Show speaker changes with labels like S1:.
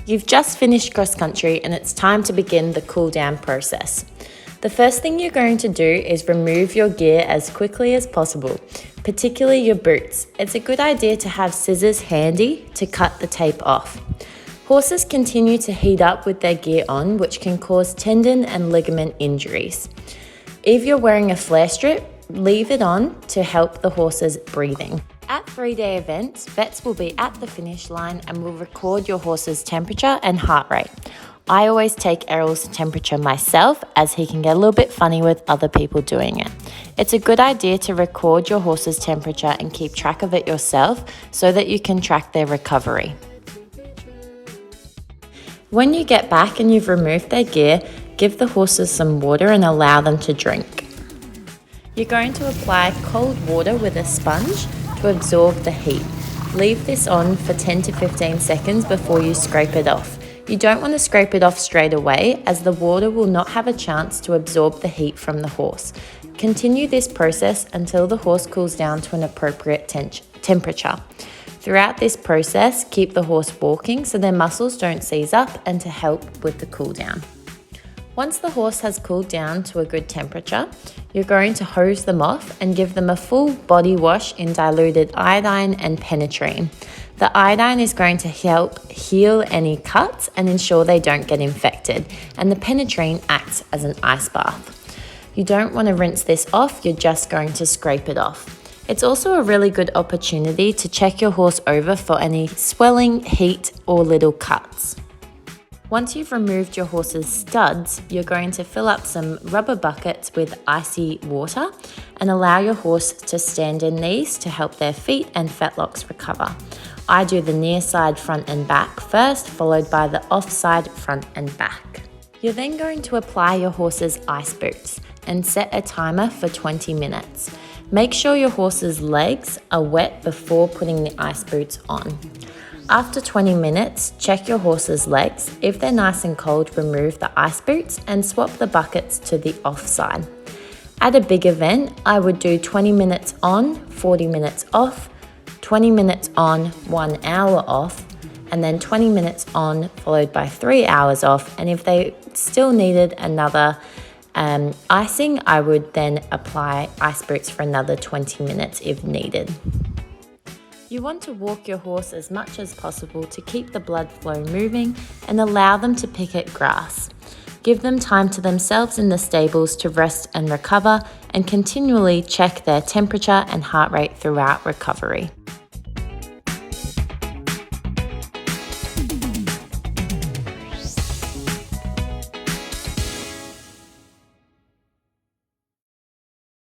S1: You've just finished cross country and it's time to begin the cool down process. The first thing you're going to do is remove your gear as quickly as possible, particularly your boots. It's a good idea to have scissors handy to cut the tape off. Horses continue to heat up with their gear on, which can cause tendon and ligament injuries. If you're wearing a flare strip, leave it on to help the horse's breathing. At 3-day events, vets will be at the finish line and will record your horse's temperature and heart rate. I always take Errol's temperature myself, as he can get a little bit funny with other people doing it. It's a good idea to record your horse's temperature and keep track of it yourself so that you can track their recovery. When you get back and you've removed their gear, give the horses some water and allow them to drink. You're going to apply cold water with a sponge to absorb the heat. Leave this on for 10 to 15 seconds before you scrape it off. You don't want to scrape it off straight away, as the water will not have a chance to absorb the heat from the horse. Continue this process until the horse cools down to an appropriate temperature. Throughout this process, keep the horse walking so their muscles don't seize up and to help with the cool down. Once the horse has cooled down to a good temperature, you're going to hose them off and give them a full body wash in diluted iodine and penetrine. The iodine is going to help heal any cuts and ensure they don't get infected, and the penetrine acts as an ice bath. You don't want to rinse this off, you're just going to scrape it off. It's also a really good opportunity to check your horse over for any swelling, heat, or little cuts. Once you've removed your horse's studs, you're going to fill up some rubber buckets with icy water and allow your horse to stand in these to help their feet and fetlocks recover. I do the near side front and back first, followed by the off side front and back. You're then going to apply your horse's ice boots and set a timer for 20 minutes. Make sure your horse's legs are wet before putting the ice boots on. After 20 minutes, check your horse's legs. If they're nice and cold, remove the ice boots and swap the buckets to the off side. At a big event, I would do 20 minutes on, 40 minutes off, 20 minutes on, 1 hour off, and then 20 minutes on, followed by 3 hours off. And if they still needed another icing, I would then apply ice boots for another 20 minutes if needed. You want to walk your horse as much as possible to keep the blood flow moving and allow them to pick at grass. Give them time to themselves in the stables to rest and recover, and continually check their temperature and heart rate throughout recovery.